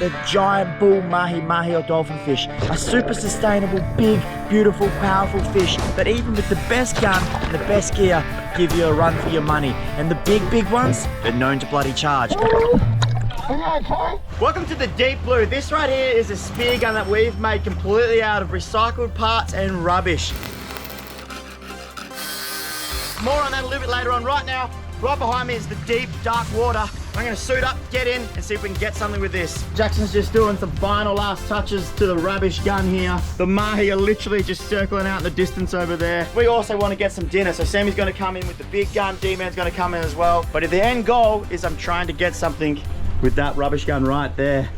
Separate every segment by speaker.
Speaker 1: the giant bull Mahi Mahi or dolphin fish. A super sustainable, big, beautiful, powerful fish that even with the best gun and the best gear, give you a run for your money. And the big ones, they're known to bloody charge. Welcome to the deep blue. This right here is a spear gun that we've made completely out of recycled parts and rubbish. More on that a little bit later on. Right now, right behind me is the deep, dark water. I'm gonna suit up, get in, and see if we can get something with this. Jackson's just doing some final last touches to the rubbish gun here. The Mahi are literally just circling out in the distance over there. We also want to get some dinner, so Sammy's gonna come in with the big gun, D-Man's gonna come in as well. But the end goal is I'm trying to get something with that rubbish gun right there.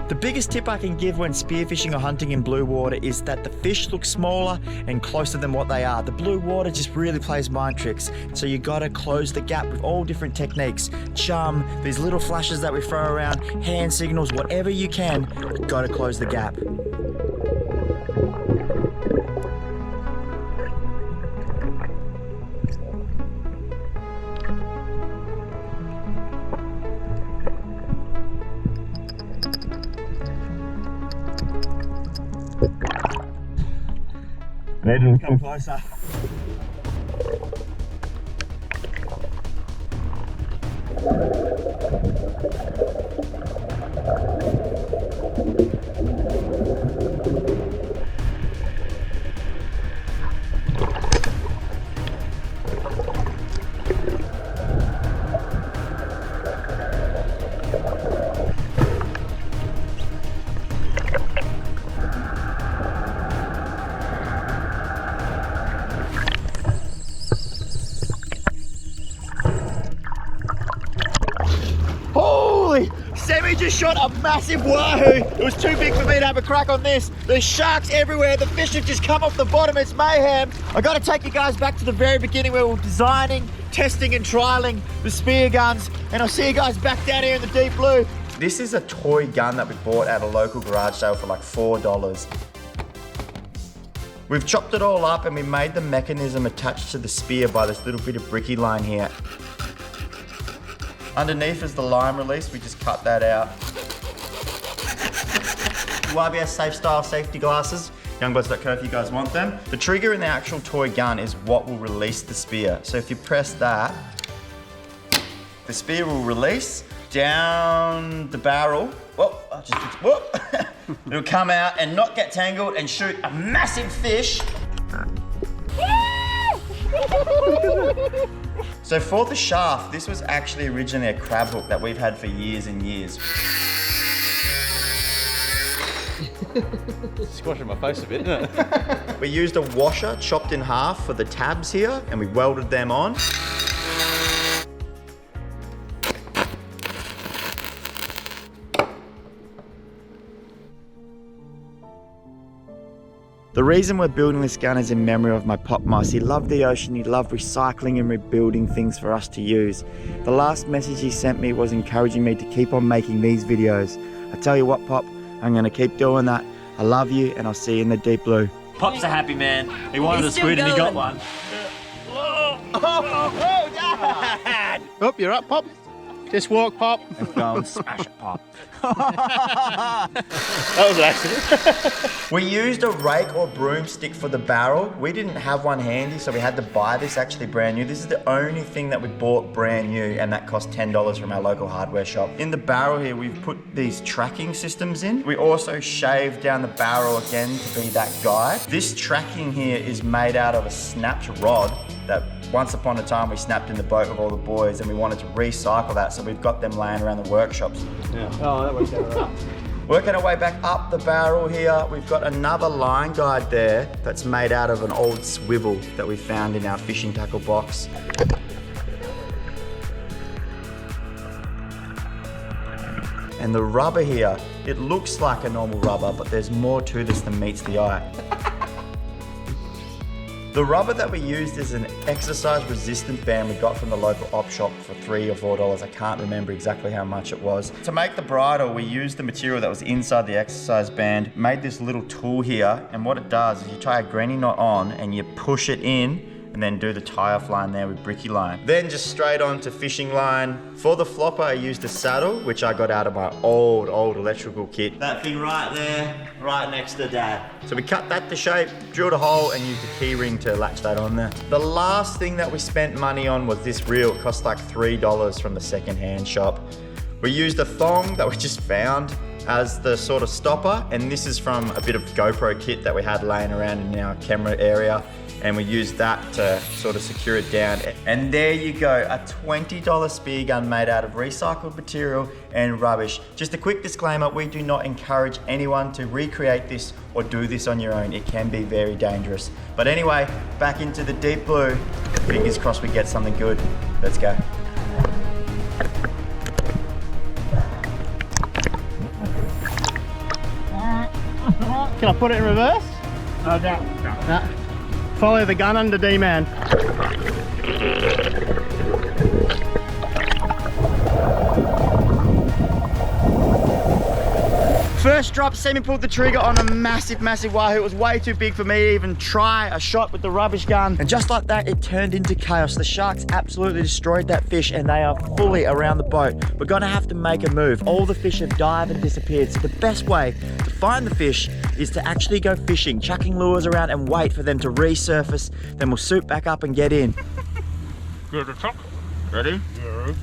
Speaker 1: The biggest tip I can give when spearfishing or hunting in blue water is that the fish look smaller and closer than what they are. The blue water just really plays mind tricks. So you gotta close the gap with all different techniques. Chum, these little flashes that we throw around, hand signals, whatever you can, you gotta close the gap. Need them to come closer. Sammy just shot a massive wahoo. It was too big for me to have a crack on this. There's sharks everywhere. The fish have just come off the bottom. It's mayhem. I got to take you guys back to the very beginning where we were designing, testing and trialing the spear guns. And I'll see you guys back down here in the deep blue. This is a toy gun that we bought at a local garage sale for like $4. We've chopped it all up and we made the mechanism attached to the spear by this little bit of bricky line here. Underneath is the lime release, we just cut that out. YBS Safe Style safety glasses, youngbloods.co if you guys want them. The trigger in the actual toy gun is what will release the spear. So if you press that, the spear will release down the barrel. Whoa, it'll come out and not get tangled and shoot a massive fish. So for the shaft, this was actually originally a crab hook that we've had for years and years.
Speaker 2: Squashing my face a bit, isn't it?
Speaker 1: We used a washer chopped in half for the tabs here and we welded them on. The reason we're building this gun is in memory of my Pop Moss. He loved the ocean, he loved recycling and rebuilding things for us to use. The last message he sent me was encouraging me to keep on making these videos. I tell you what, Pop, I'm gonna keep doing that. I love you and I'll see you in the deep blue.
Speaker 3: Pop's a happy man. He wanted a squid and he got one.
Speaker 1: Oh, Dad!
Speaker 2: Oh, you're up, Pop. Just walk, Pop.
Speaker 1: And go and smash it, Pop.
Speaker 2: That was an accident.
Speaker 1: We used a rake or broomstick for the barrel. We didn't have one handy, so we had to buy this actually brand new. This is the only thing that we bought brand new, and that cost $10 from our local hardware shop. In the barrel here, we've put these tracking systems in. We also shaved down the barrel again to be that guide. This tracking here is made out of a snapped rod that once upon a time we snapped in the boat with all the boys, and we wanted to recycle that, so we've got them laying around the workshops.
Speaker 2: Yeah. Oh, that works out right.
Speaker 1: Working our way back up the barrel here, we've got another line guide there that's made out of an old swivel that we found in our fishing tackle box. And the rubber here, it looks like a normal rubber, but there's more to this than meets the eye. The rubber that we used is an exercise resistant band we got from the local op shop for $3 or $4. I can't remember exactly how much it was. To make the bridle, we used the material that was inside the exercise band, made this little tool here, and what it does is you tie a granny knot on and you push it in and then do the tie-off line there with bricky line. Then just straight on to fishing line. For the flopper, I used a saddle, which I got out of my old electrical kit. That thing right there, right next to Dad. So we cut that to shape, drilled a hole, and used a key ring to latch that on there. The last thing that we spent money on was this reel. It cost like $3 from the second-hand shop. We used a thong that we just found as the sort of stopper, and this is from a bit of GoPro kit that we had laying around in our camera area, and we used that to sort of secure it down. And there you go, a $20 spear gun made out of recycled material and rubbish. Just a quick disclaimer, we do not encourage anyone to recreate this or do this on your own. It can be very dangerous. But anyway, back into the deep blue. Fingers crossed we get something good. Let's go.
Speaker 2: Can I put it in reverse? No. Follow the gun under D-man.
Speaker 1: First drop, Semi pulled the trigger on a massive Wahoo. It was way too big for me to even try a shot with the rubbish gun. And just like that, it turned into chaos. The sharks absolutely destroyed that fish and they are fully around the boat. We're gonna have to make a move. All the fish have dived and disappeared. So the best way to find the fish is to actually go fishing, chucking lures around and wait for them to resurface. Then we'll suit back up and get in.
Speaker 2: Good to talk.
Speaker 1: Ready?
Speaker 2: Yeah.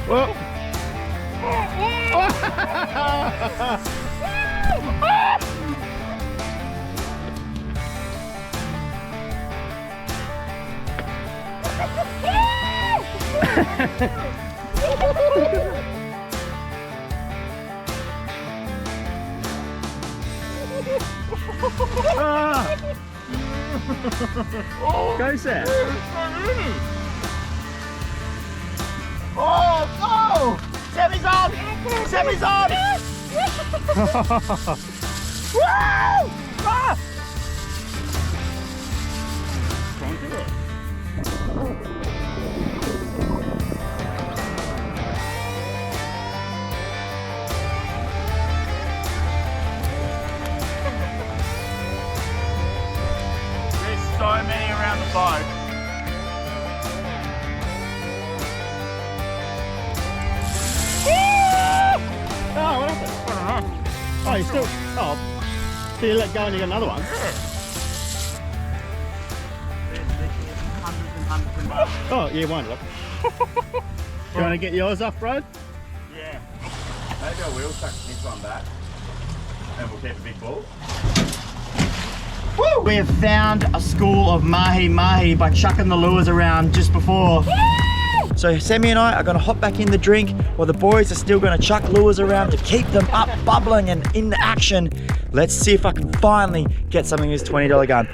Speaker 2: Whoa. Go, Sam.
Speaker 1: Oh, oh! Semi's on! Semi's on! Woo! Ah! There's so many around the boat.
Speaker 2: Oh, what happened? I don't know. Oh, you still... Oh. So you let go and you got another one? Oh, yeah, won't look. You want to get yours off, bro?
Speaker 1: Yeah. Maybe I will chuck this one back. And we'll keep a big ball. Woo! We have found a school of Mahi Mahi by chucking the lures around just before. So Semi and I are gonna hop back in the drink while the boys are still gonna chuck lures around to keep them up, bubbling and in action. Let's see if I can finally get something in this $20 gun.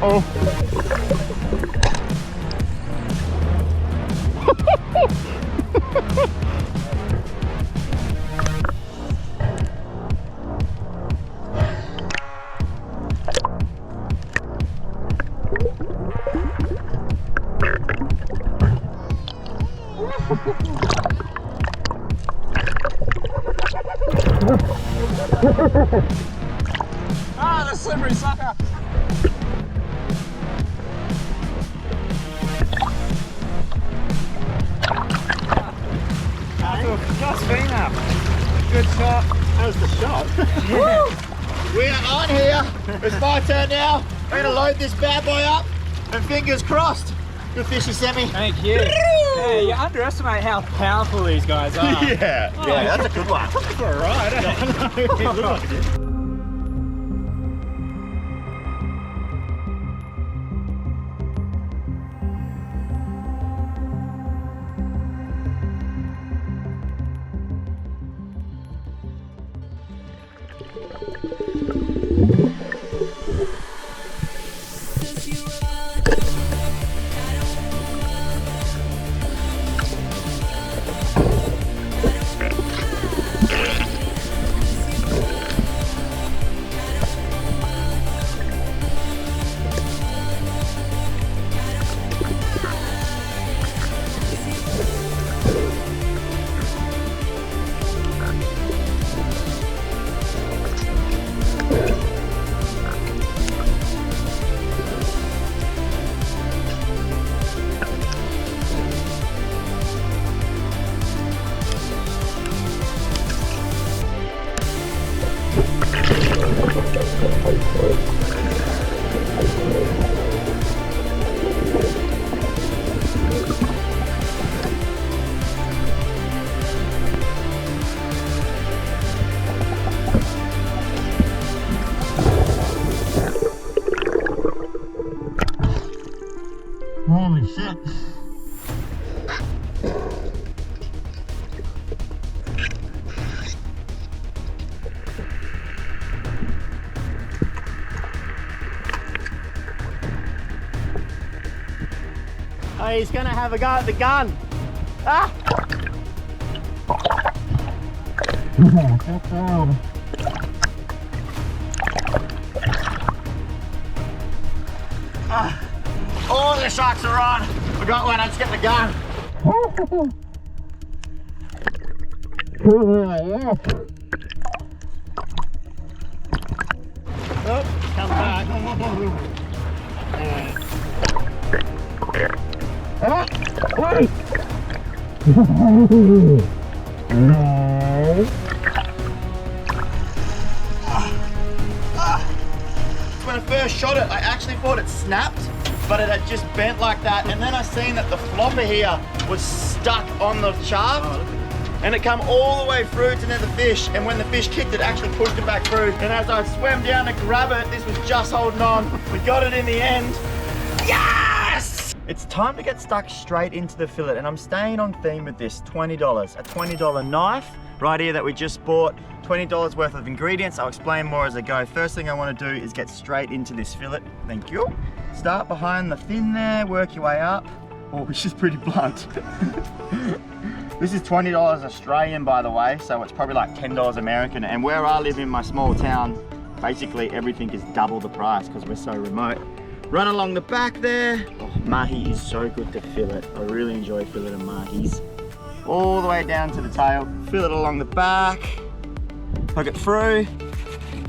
Speaker 2: Uh-oh.
Speaker 3: Ah, the slippery sucker! Just female. Good shot.
Speaker 2: That was the shot.
Speaker 1: We are on here. It's my turn now. We're gonna load this bad boy up, and fingers crossed. Good fishy, Sammy.
Speaker 3: Thank you. Yeah, you underestimate how powerful these guys are.
Speaker 1: Yeah, that's a good one.
Speaker 3: For a ride, eh?
Speaker 2: Holy shit. Oh, he's gonna have a go at the gun. Ah!
Speaker 1: All the sharks are on. I got one. Let's get the gun.
Speaker 2: Oh, come back.
Speaker 1: When I first shot it, I actually thought it snapped, but it had just bent like that. And then I seen that the flopper here was stuck on the shaft. And it come all the way through to near the fish, and when the fish kicked it, actually pushed it back through. And as I swam down to grab it, this was just holding on. We got it in the end. Yes! It's time to get stuck straight into the fillet, and I'm staying on theme with this. $20, a $20 knife right here that we just bought. $20 worth of ingredients. I'll explain more as I go. First thing I want to do is get straight into this fillet. Thank you. Start behind the fin there, work your way up. Oh, which is pretty blunt. This is $20 Australian, by the way, so it's probably like $10 American. And where I live in my small town, basically everything is double the price because we're so remote. Run along the back there. Oh, mahi is so good to fillet. I really enjoy filleting mahis. All the way down to the tail. Fillet along the back. Hook it through.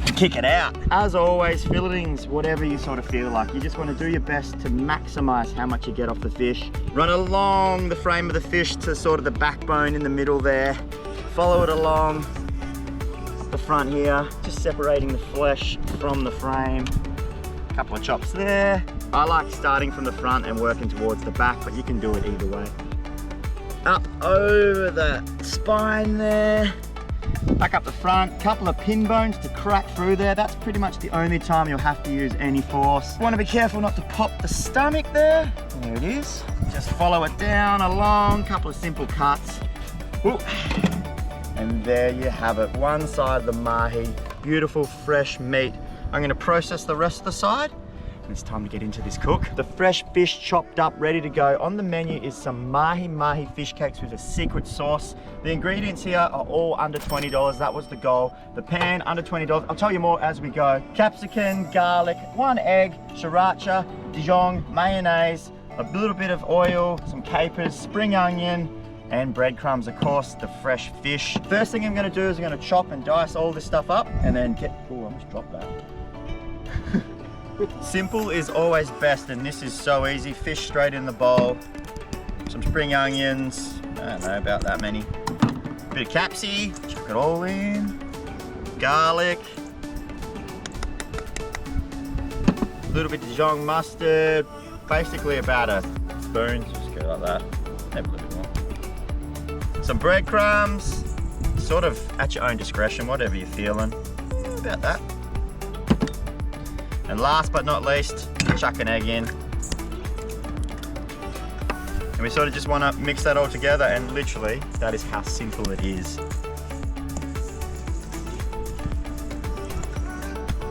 Speaker 1: And kick it out. As always, filleting's whatever you sort of feel like. You just want to do your best to maximize how much you get off the fish. Run along the frame of the fish to sort of the backbone in the middle there. Follow it along the front here, just separating the flesh from the frame. A couple of chops there. I like starting from the front and working towards the back, but you can do it either way. Up over the spine there. Back up the front, couple of pin bones to crack through there. That's pretty much the only time you'll have to use any force. Want to be careful not to pop the stomach there. There it is. Just follow it down along, couple of simple cuts. Ooh. And there you have it, one side of the mahi. Beautiful fresh meat. I'm going to process the rest of the side And it's time to get into this cook. The fresh fish chopped up, ready to go. On the menu is some Mahi Mahi fish cakes with a secret sauce. The ingredients here are all under $20. That was the goal. The pan, under $20. I'll tell you more as we go. Capsicum, garlic, 1 egg, sriracha, Dijon, mayonnaise, a little bit of oil, some capers, spring onion, and breadcrumbs, of course, the fresh fish. First thing I'm gonna do is I'm gonna chop and dice all this stuff up and then get, oh, I almost dropped that. Simple is always best, and this is so easy. Fish straight in the bowl, some spring onions, I don't know about that many. Bit of capsi, chuck it all in. Garlic. A little bit of Dijon mustard. Basically about a spoon, just go like that. Maybe a little bit more. Some breadcrumbs, sort of at your own discretion, whatever you're feeling. About that. And last but not least, chuck an egg in. And we sort of just want to mix that all together, and literally, that is how simple it is.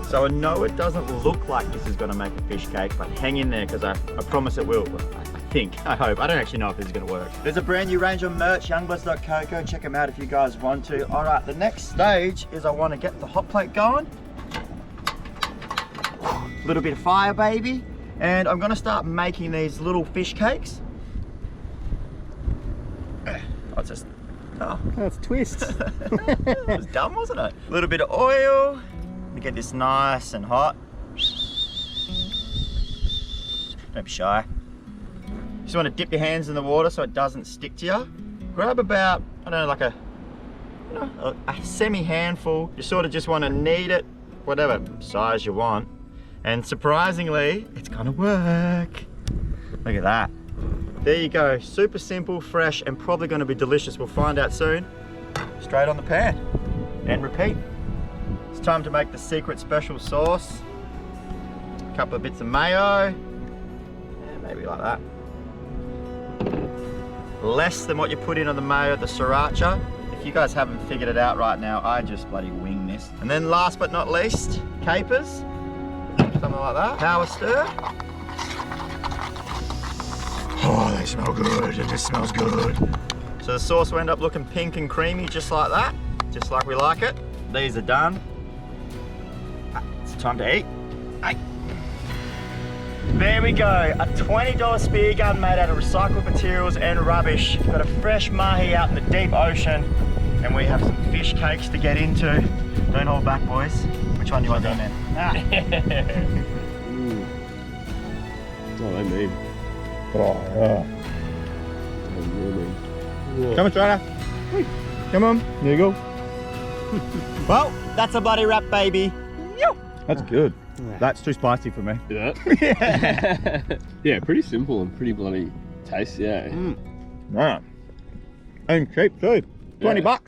Speaker 1: So I know it doesn't look like this is going to make a fish cake, but hang in there because I promise it will. I think, I hope. I don't actually know if this is going to work. There's a brand new range of merch, youngbloods.co. Go check them out if you guys want to. All right, the next stage is I want to get the hot plate going. A little bit of fire, baby. And I'm going to start making these little fish cakes. I'll just, oh.
Speaker 2: That's a twist.
Speaker 1: It was dumb, wasn't it? A little bit of oil. To get this nice and hot. Don't be shy. Just want to dip your hands in the water so it doesn't stick to you. Grab about, I don't know, like a semi handful. You sort of just want to knead it, whatever size you want. And surprisingly, it's gonna work. Look at that. There you go, super simple, fresh, and probably gonna be delicious. We'll find out soon. Straight on the pan, and repeat. It's time to make the secret special sauce. A couple of bits of mayo, and maybe like that. Less than what you put in on the mayo, the sriracha. If you guys haven't figured it out right now, I just bloody wing this. And then last but not least, capers. Something like that. Power stir. Oh, they smell good. It just smells good. So the sauce will end up looking pink and creamy, just like that. Just like we like it. These are done. It's time to eat. Hey. There we go. A $20 spear gun made out of recycled materials and rubbish. Got a fresh mahi out in the deep ocean. And we have some fish cakes to get into. Don't hold back, boys. Which one do you want to do, man?
Speaker 4: Oh, they mean.
Speaker 2: Oh, yeah.
Speaker 4: Really.
Speaker 2: Come on, Trina. Come on. There you go.
Speaker 1: Well, that's a bloody wrap, baby.
Speaker 2: That's good. That's too spicy for me.
Speaker 4: Yeah.
Speaker 2: Yeah.
Speaker 4: Yeah, pretty simple and pretty bloody tasty, yeah.
Speaker 2: Right. And cheap too. $20.